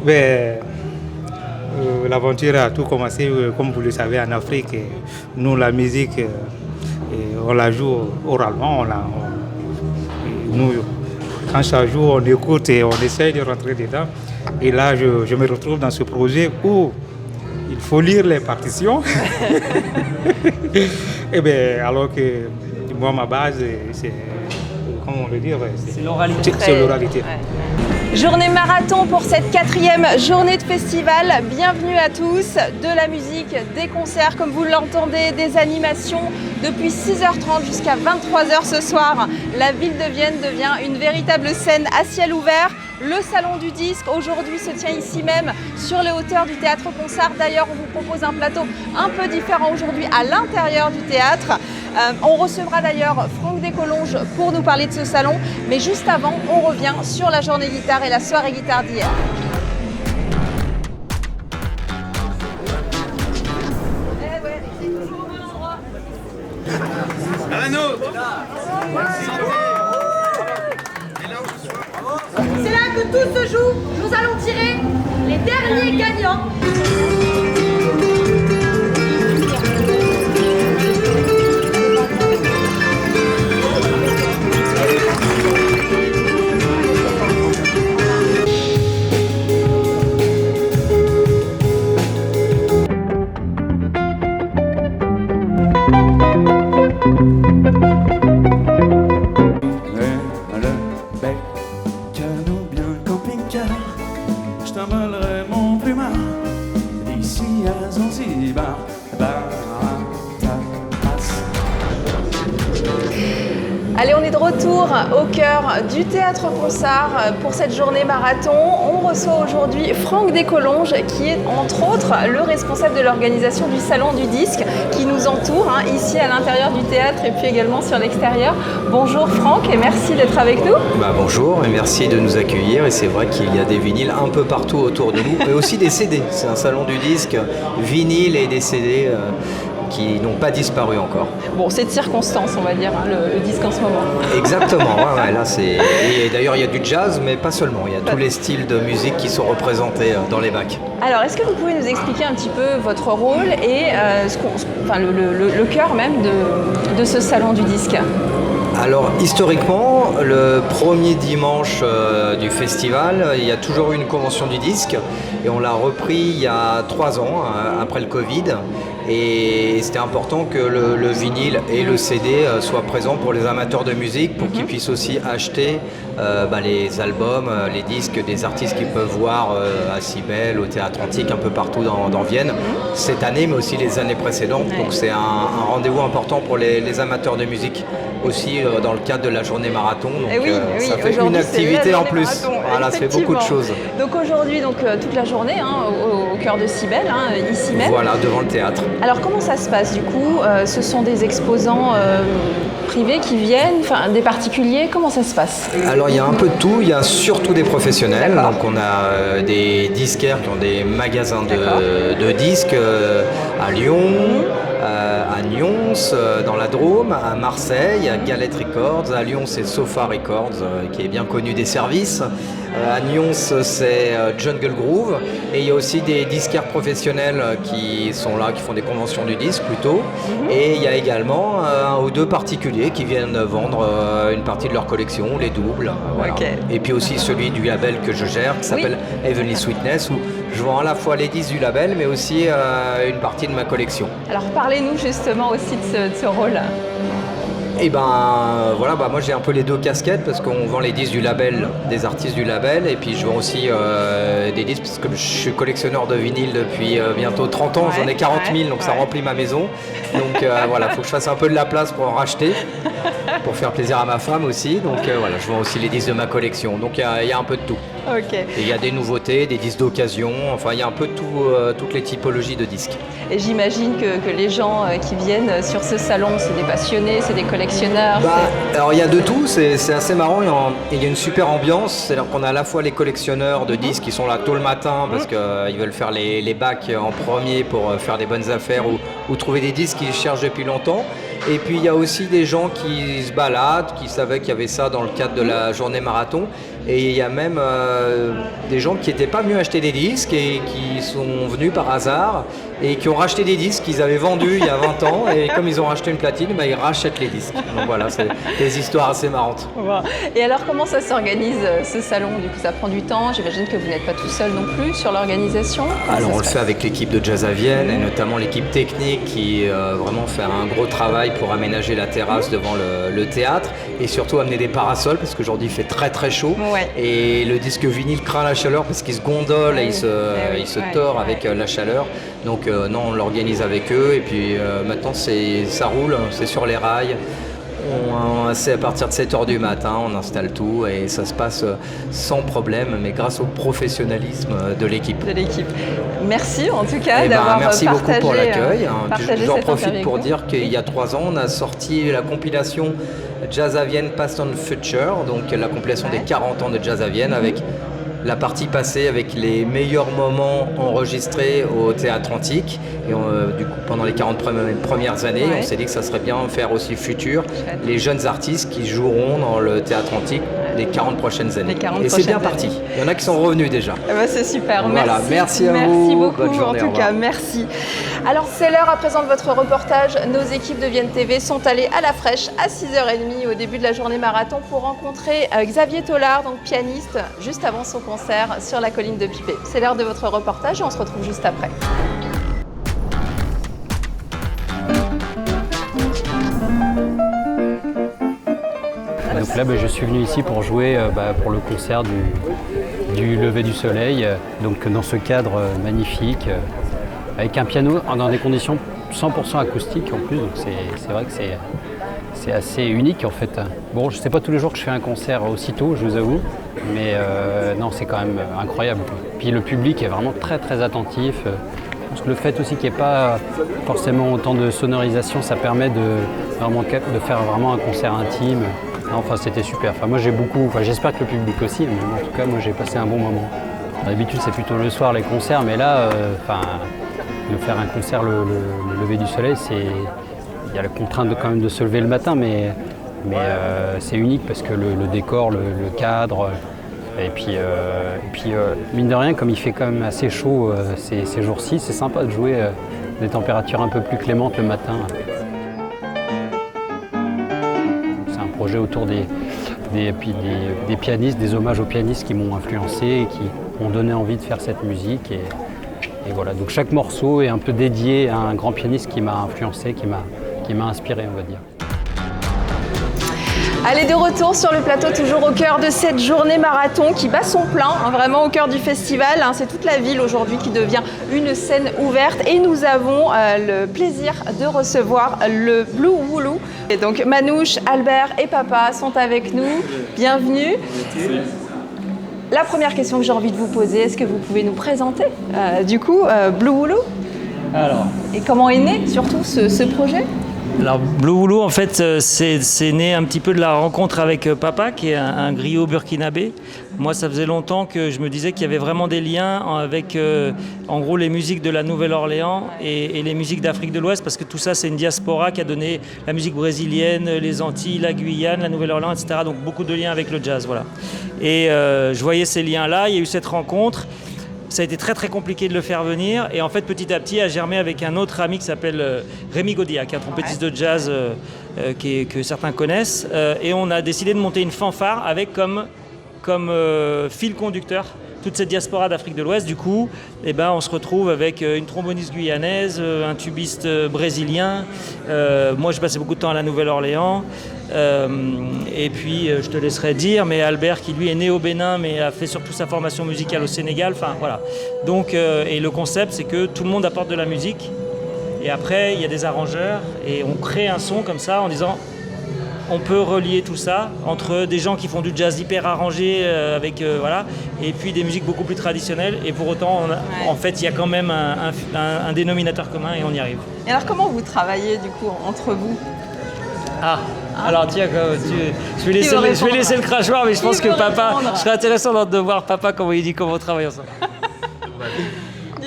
Ben, l'aventure a tout commencé, comme vous le savez, en Afrique. Et nous, la musique, on la joue oralement. Nous, quand ça joue, on écoute et on essaye de rentrer dedans. Et là, je me retrouve dans ce projet où il faut lire les partitions. Et bien, alors que moi, ma base, c'est, comment on le dit, ouais, C'est l'oralité. C'est l'oralité. Ouais. Journée marathon pour cette 4e journée de festival. Bienvenue à tous. De la musique, des concerts, comme vous l'entendez, des animations. Depuis 6h30 jusqu'à 23h ce soir, la ville de Vienne devient une véritable scène à ciel ouvert. Le salon du disque aujourd'hui se tient ici même sur les hauteurs du théâtre Ponsard. D'ailleurs, on vous propose un plateau un peu différent aujourd'hui à l'intérieur du théâtre. On recevra d'ailleurs Franck Descolonges pour nous parler de ce salon. Mais juste avant, on revient sur la journée guitare et la soirée guitare d'hier. C'est là que tout se joue. Nous allons tirer les derniers gagnants. Allez, on est de retour au cœur du théâtre Ponsard pour cette journée marathon. On reçoit aujourd'hui Franck Descolonges qui est entre autres le responsable de l'organisation du salon du disque qui nous entoure ici à l'intérieur du théâtre et puis également sur l'extérieur. Bonjour Franck et merci d'être avec nous. Bonjour et merci de nous accueillir et c'est vrai qu'il y a des vinyles un peu partout autour de nous mais aussi des CD. C'est un salon du disque, vinyle et des CD qui n'ont pas disparu encore. Bon, c'est de circonstance, on va dire, le disque en ce moment. Exactement, ouais, là c'est... Et d'ailleurs, il y a du jazz, mais pas seulement. Il y a tous les styles de musique qui sont représentés dans les bacs. Alors, est-ce que vous pouvez nous expliquer un petit peu votre rôle et le cœur même de ce salon du disque ? Alors, historiquement, le premier dimanche du festival, il y a toujours eu une convention du disque et on l'a repris il y a 3 ans, après le Covid. Et c'était important que le vinyle et le CD soient présents pour les amateurs de musique, pour qu'ils puissent aussi acheter les albums, les disques des artistes qu'ils peuvent voir à Cybèle, au Théâtre Antique, un peu partout dans Vienne, cette année, mais aussi les années précédentes. Ouais. Donc c'est un rendez-vous important pour les amateurs de musique, aussi dans le cadre de la journée marathon. Donc ça fait une activité en plus. Marathon, voilà, ça fait beaucoup de choses. Donc aujourd'hui, toute la journée, au cœur de Cybèle, ici même. Voilà, devant le théâtre. Alors comment ça se passe du coup ? Ce sont des exposants privés qui viennent, des particuliers, comment ça se passe ? Alors il y a un peu de tout, il y a surtout des professionnels. D'accord. Donc on a des disquaires qui ont des magasins de disques à Lyon, à Nyons, dans la Drôme, à Marseille, à Galette Records, à Lyon c'est Sofa Records qui est bien connu des services. À Nyons, c'est Jungle Groove. Et il y a aussi des disquaires professionnels qui sont là, qui font des conventions du disque plutôt. Et il y a également 1 ou 2 particuliers qui viennent vendre une partie de leur collection, les doubles. Voilà. Okay. Et puis aussi celui du label que je gère, qui s'appelle Heavenly Sweetness, où je vends à la fois les disques du label, mais aussi une partie de ma collection. Alors parlez-nous justement aussi de ce rôle. Et moi j'ai un peu les 2 casquettes parce qu'on vend les disques du label, des artistes du label, et puis je vends aussi des disques parce que je suis collectionneur de vinyle depuis bientôt 30 ans, j'en ai 40 000 donc ça remplit ma maison. Donc il faut que je fasse un peu de la place pour en racheter, pour faire plaisir à ma femme aussi. Donc je vends aussi les disques de ma collection, donc il y a un peu de tout. Okay. Et il y a des nouveautés, des disques d'occasion, enfin il y a un peu de tout, toutes les typologies de disques. Et j'imagine que les gens qui viennent sur ce salon, c'est des passionnés, c'est des collectionneurs. Alors il y a de tout, c'est assez marrant, il y a une super ambiance, c'est-à-dire qu'on a à la fois les collectionneurs de disques qui sont là tôt le matin parce qu'ils veulent faire les bacs en premier pour faire des bonnes affaires ou trouver des disques qu'ils cherchent depuis longtemps. Et puis il y a aussi des gens qui se baladent, qui savaient qu'il y avait ça dans le cadre de la journée marathon. Et il y a même des gens qui n'étaient pas venus acheter des disques et qui sont venus par hasard et qui ont racheté des disques qu'ils avaient vendus il y a 20 ans. Et comme ils ont racheté une platine, ils rachètent les disques. Donc voilà, c'est des histoires assez marrantes. Et alors comment ça s'organise ce salon? Du coup ça prend du temps, j'imagine que vous n'êtes pas tout seul non plus sur l'organisation. Alors on le fait avec l'équipe de Jazz à Vienne et notamment l'équipe technique qui vraiment fait un gros travail pour aménager la terrasse devant le théâtre et surtout amener des parasols parce qu'aujourd'hui il fait très très chaud. Ouais. Et le disque vinyle craint la chaleur parce qu'il se gondole et il se tord avec la chaleur. Donc non, on l'organise avec eux et puis maintenant ça roule, c'est sur les rails. C'est à partir de 7h du matin, on installe tout et ça se passe sans problème, mais grâce au professionnalisme de l'équipe. Merci en tout cas d'avoir merci partagé, beaucoup pour l'accueil. J'en cette profite interview pour dire qu'il y a 3 ans, on a sorti la compilation Jazz à Vienne Past and Future, donc la compilation des 40 ans de Jazz à Vienne avec la partie passée avec les meilleurs moments enregistrés au Théâtre Antique. Et du coup, pendant les 40 premières années, on s'est dit que ça serait bien faire aussi futur les jeunes artistes qui joueront dans le Théâtre Antique les 40 prochaines années. Et c'est bien parti. Il y en a qui sont revenus déjà. C'est super, voilà. Merci à vous. Merci beaucoup, bonne journée, en tout cas, merci. Alors c'est l'heure à présent de votre reportage. Nos équipes de Vienne TV sont allées à la fraîche à 6h30 au début de la journée marathon pour rencontrer Xavier Tollard, donc pianiste, juste avant son concert sur la colline de Pipé. C'est l'heure de votre reportage et on se retrouve juste après. Donc là, je suis venu ici pour jouer pour le concert du lever du soleil, donc dans ce cadre magnifique, avec un piano dans des conditions 100% acoustiques en plus, donc c'est vrai que c'est assez unique en fait. Bon, je ne sais pas tous les jours que je fais un concert aussitôt, je vous avoue, mais non, c'est quand même incroyable. Puis le public est vraiment très très attentif. Je pense que le fait aussi qu'il n'y ait pas forcément autant de sonorisation, ça permet de faire vraiment un concert intime. Enfin, c'était super. Enfin, moi, j'espère que le public aussi, mais en tout cas, moi, j'ai passé un bon moment. D'habitude, c'est plutôt le soir les concerts, mais là, de faire un concert le lever du soleil, il y a la contrainte quand même de se lever le matin, mais c'est unique parce que le décor, le cadre, et puis mine de rien, comme il fait quand même assez chaud ces jours-ci, c'est sympa de jouer des températures un peu plus clémentes le matin. C'est un projet autour des pianistes, des hommages aux pianistes qui m'ont influencé et qui m'ont donné envie de faire cette musique. Et voilà, donc chaque morceau est un peu dédié à un grand pianiste qui m'a influencé, qui m'a inspiré, on va dire. Allez, de retour sur le plateau, toujours au cœur de cette journée marathon qui bat son plein, vraiment au cœur du festival. C'est toute la ville aujourd'hui qui devient une scène ouverte et nous avons le plaisir de recevoir le Blue Wooloo. Et donc Manouche, Albert et Papa sont avec nous. Bienvenue. La première question que j'ai envie de vous poser, est-ce que vous pouvez nous présenter Blue Wooloo? Alors. Et comment est né surtout ce projet? Alors Blue Wooloo, en fait, c'est né un petit peu de la rencontre avec Papa, qui est un griot burkinabé. Moi, ça faisait longtemps que je me disais qu'il y avait vraiment des liens avec, en gros, les musiques de la Nouvelle-Orléans et les musiques d'Afrique de l'Ouest, parce que tout ça, c'est une diaspora qui a donné la musique brésilienne, les Antilles, la Guyane, la Nouvelle-Orléans, etc. Donc beaucoup de liens avec le jazz, voilà. Et je voyais ces liens-là, il y a eu cette rencontre. Ça a été très très compliqué de le faire venir et en fait petit à petit a germé avec un autre ami qui s'appelle Rémi Gaudia, qui est un trompettiste de jazz que certains connaissent, et on a décidé de monter une fanfare avec comme fil conducteur toute cette diaspora d'Afrique de l'Ouest. Du coup, on se retrouve avec une tromboniste guyanaise, un tubiste brésilien. Moi, j'ai passé beaucoup de temps à la Nouvelle-Orléans. Et puis, je te laisserai dire, mais Albert, qui lui est né au Bénin, mais a fait surtout sa formation musicale au Sénégal. Enfin, voilà. Donc, et le concept, c'est que tout le monde apporte de la musique. Et après, il y a des arrangeurs et on crée un son comme ça en disant... On peut relier tout ça entre des gens qui font du jazz hyper arrangé voilà, et puis des musiques beaucoup plus traditionnelles. Et pour autant, en fait, il y a quand même un dénominateur commun et on y arrive. Et alors, comment vous travaillez du coup entre vous? Alors tiens, je vais laisser le crachoir, mais je pense que Papa, je serais intéressant de voir Papa comment il dit comment on travaille ensemble.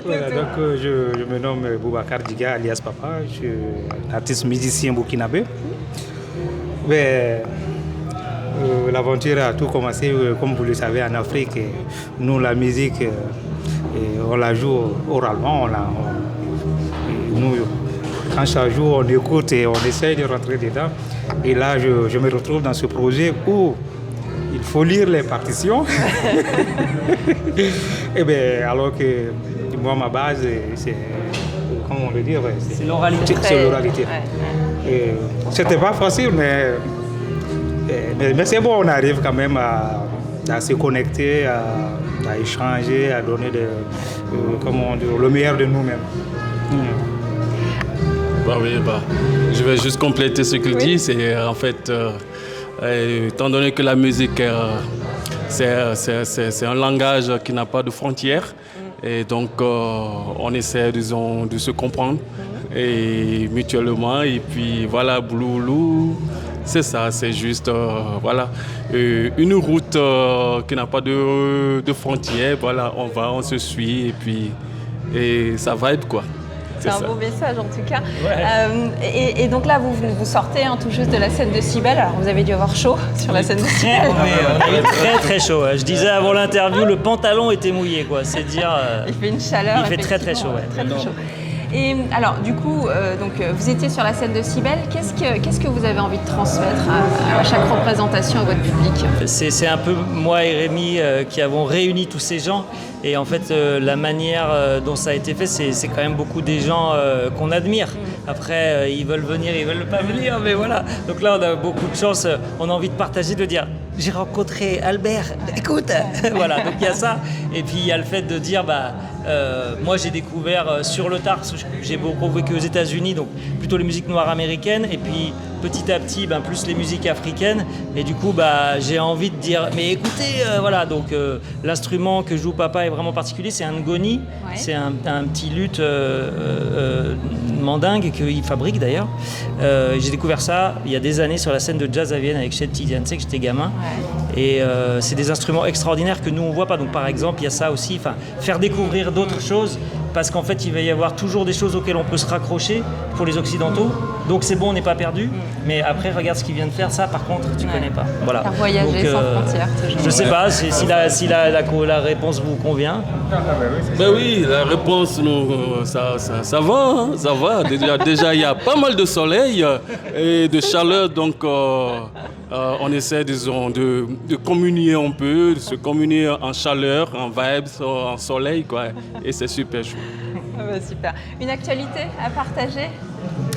Dites-nous tout. Donc, je me nomme Boubacar Diga, alias Papa. Je suis artiste musicien burkinabé. Mais, l'aventure a tout commencé, comme vous le savez, en Afrique. Et nous, la musique, on la joue oralement. Nous, quand ça joue, on écoute et on essaye de rentrer dedans. Et là, je me retrouve dans ce projet où il faut lire les partitions. Et bien, alors que moi, ma base, c'est, comment on veut dire, C'est l'oralité. C'est l'oralité. Ouais. C'était pas facile, mais c'est bon, on arrive quand même à se connecter, à échanger, à donner comment dire, le meilleur de nous-mêmes. Je vais juste compléter ce qu'il dit. C'est en fait, étant donné que la musique, c'est un langage qui n'a pas de frontières, et donc on essaie, disons, de se comprendre et mutuellement. Et puis voilà, Bouloulou, c'est ça, c'est juste voilà, une route qui n'a pas de frontières. Voilà, on se suit et ça vibe quoi. C'est un beau message en tout cas. Ouais. Et donc là, vous sortez tout juste de la scène de Cybèle. Alors vous avez dû avoir chaud sur la scène de Cybèle. On a eu très très chaud. Je disais avant l'interview, le pantalon était mouillé, quoi. C'est dire. Il fait une chaleur. Il fait très très chaud. Ouais. Très, très chaud. Et alors du coup, vous étiez sur la scène de Cybèle. Qu'est-ce que vous avez envie de transmettre à chaque représentation à votre public? C'est un peu moi et Rémi qui avons réuni tous ces gens. Et en fait, la manière dont ça a été fait, c'est quand même beaucoup des gens qu'on admire. Après, ils veulent venir, ils veulent pas venir, mais voilà. Donc là, on a beaucoup de chance. On a envie de partager, de dire « J'ai rencontré Albert, écoute !» Voilà, donc il y a ça. Et puis, il y a le fait de dire moi, j'ai découvert sur le tard, j'ai beaucoup vécu aux États-Unis, donc plutôt les musiques noires américaines. Et puis, petit à petit, plus les musiques africaines. Et du coup, j'ai envie de dire « Mais écoutez, voilà. » Donc, l'instrument que joue Papa est vraiment particulier, c'est un ngoni. Ouais. C'est un petit luth mandingue qu'il fabrique d'ailleurs. J'ai découvert ça il y a des années sur la scène de Jazz à Vienne avec Chet Tidiane, que j'étais gamin. Ouais. Et c'est des instruments extraordinaires que nous on voit pas. Donc par exemple, il y a ça aussi, faire découvrir d'autres choses, parce qu'en fait il va y avoir toujours des choses auxquelles on peut se raccrocher pour les Occidentaux. Donc c'est bon, on n'est pas perdu. Mais après, regarde ce qu'il vient de faire, ça par contre tu connais pas. Voilà. Faire voyager sans frontières toujours. Je sais pas si la réponse vous convient. Ben oui, la réponse, ça va, hein, ça va. Déjà, il y a pas mal de soleil et de chaleur, donc on essaie, disons, de communier un peu, de se communier en chaleur, en vibes, en soleil, quoi. Et c'est super chouette. Super. Une actualité à partager?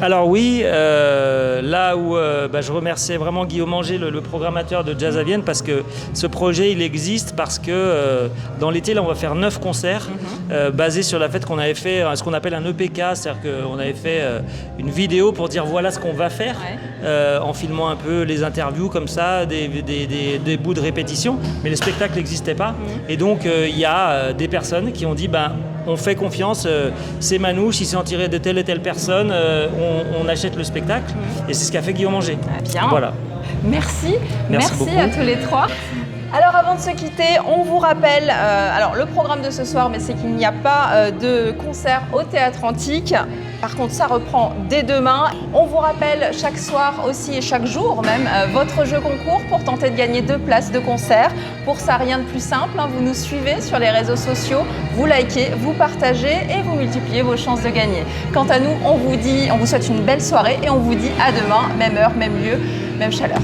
Alors oui, là où je remercie vraiment Guillaume Anger, le programmateur de Jazz à Vienne, parce que ce projet il existe parce que dans l'été là on va faire 9 concerts basés sur la fête qu'on avait fait ce qu'on appelle un EPK, c'est-à-dire qu'on avait fait une vidéo pour dire voilà ce qu'on va faire, en filmant un peu les interviews comme ça, des bouts de répétition, mais le spectacle n'existait pas. Et donc il y a des personnes qui ont dit on fait confiance, c'est Manouche, il s'est en tiré de telle et telle personne, on achète le spectacle. Et c'est ce qu'a fait Guillaume Anger. Bien. Voilà. Merci beaucoup. À tous les trois. Alors avant de se quitter, on vous rappelle le programme de ce soir, mais c'est qu'il n'y a pas de concert au Théâtre Antique. Par contre, ça reprend dès demain. On vous rappelle chaque soir aussi et chaque jour même votre jeu concours pour tenter de gagner 2 places de concert. Pour ça, rien de plus simple. Vous nous suivez sur les réseaux sociaux, vous likez, vous partagez et vous multipliez vos chances de gagner. Quant à nous, on vous souhaite une belle soirée et on vous dit à demain, même heure, même lieu, même chaleur.